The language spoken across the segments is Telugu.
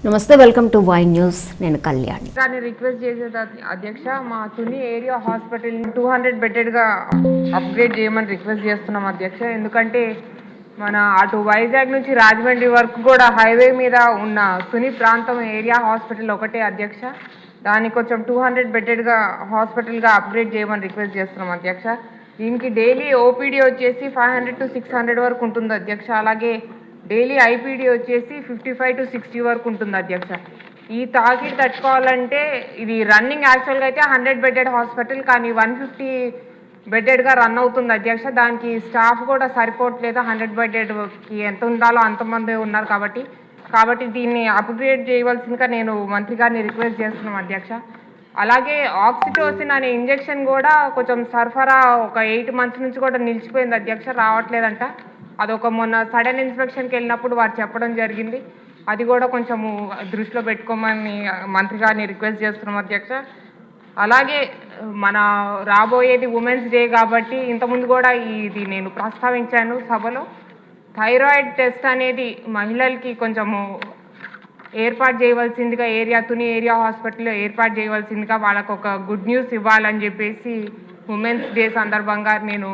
నమస్తే, వెల్కమ్ టు వై న్యూస్. నేను కళ్యాణి. కానీ రిక్వెస్ట్ చేసేది అధ్యక్ష, మా తుని ఏరియా హాస్పిటల్ 200 బెడెడ్గా అప్గ్రేడ్ చేయమని రిక్వెస్ట్ చేస్తున్నాం అధ్యక్ష. ఎందుకంటే మన అటు వైజాగ్ నుంచి రాజమండ్రి వరకు కూడా హైవే మీద ఉన్న తుని ప్రాంతం ఏరియా హాస్పిటల్ ఒకటే అధ్యక్ష. దానికి కొంచెం 200 బెడెడ్గా హాస్పిటల్గా అప్గ్రేడ్ చేయమని రిక్వెస్ట్ చేస్తున్నాం అధ్యక్ష. దీనికి డైలీ ఓపీడీ వచ్చేసి 500 to 600 వరకు ఉంటుంది అధ్యక్ష. అలాగే డైలీ ఐపీడీ వచ్చేసి 55 to 60 వరకు ఉంటుంది అధ్యక్ష. ఈ తాకిడి తట్టుకోవాలంటే ఇది రన్నింగ్ యాక్చువల్గా అయితే 100 బెడెడ్ హాస్పిటల్, కానీ 150 బెడెడ్గా రన్ అవుతుంది అధ్యక్ష. దానికి స్టాఫ్ కూడా సరిపోవట్లేదు. 100 బెడెడ్కి ఎంత ఉండాలో అంతమంది ఉన్నారు కాబట్టి దీన్ని అప్గ్రేడ్ చేయవలసిందిగా నేను మంత్రి గారిని రిక్వెస్ట్ చేస్తున్నాం అధ్యక్ష. అలాగే ఆక్సిటోసిన్ అనే ఇంజెక్షన్ కూడా కొంచెం సరఫరా ఒక 8 months నుంచి కూడా నిలిచిపోయింది అధ్యక్ష, రావట్లేదంట. అదొక మొన్న సడన్ ఇన్స్పెక్షన్కి వెళ్ళినప్పుడు వారు చెప్పడం జరిగింది. అది కూడా కొంచెము దృష్టిలో పెట్టుకోమని మంత్రి గారిని రిక్వెస్ట్ చేస్తున్నాం అధ్యక్ష. అలాగే మన రాబోయేది ఉమెన్స్ డే కాబట్టి ఇంతకుముందు కూడా ఇది నేను ప్రస్తావించాను సభలో. థైరాయిడ్ టెస్ట్ అనేది మహిళలకి కొంచెము ఏర్పాటు చేయవలసిందిగా తుని ఏరియా హాస్పిటల్లో ఏర్పాటు చేయవలసిందిగా వాళ్ళకు ఒక గుడ్ న్యూస్ ఇవ్వాలని చెప్పేసి ఉమెన్స్ డే సందర్భంగా నేను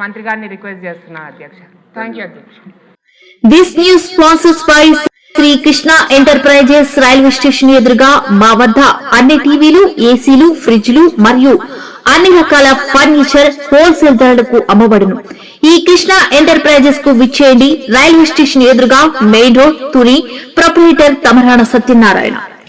మంత్రి గారిని రిక్వెస్ట్ చేస్తున్నాను అధ్యక్ష. థ్యాంక్ యూ అధ్యక్ష. This news sponsors by Shri Krishna Enterprises. Railway station ఎదురుగా మా వద్ద అన్ని టీవీలు, ఏసీలు, ఫ్రిడ్జ్లు మరియు అన్ని రకాల ఫర్నిచర్ హోల్సేల్ ధరలకు అమ్మబడును. ఈ కృష్ణ ఎంటర్ప్రైజెస్ కు విచ్చేయండి. రైల్వే స్టేషన్ ఎదురుగా, main road, Tuni. Proprietor Tamarana Satyanarayana.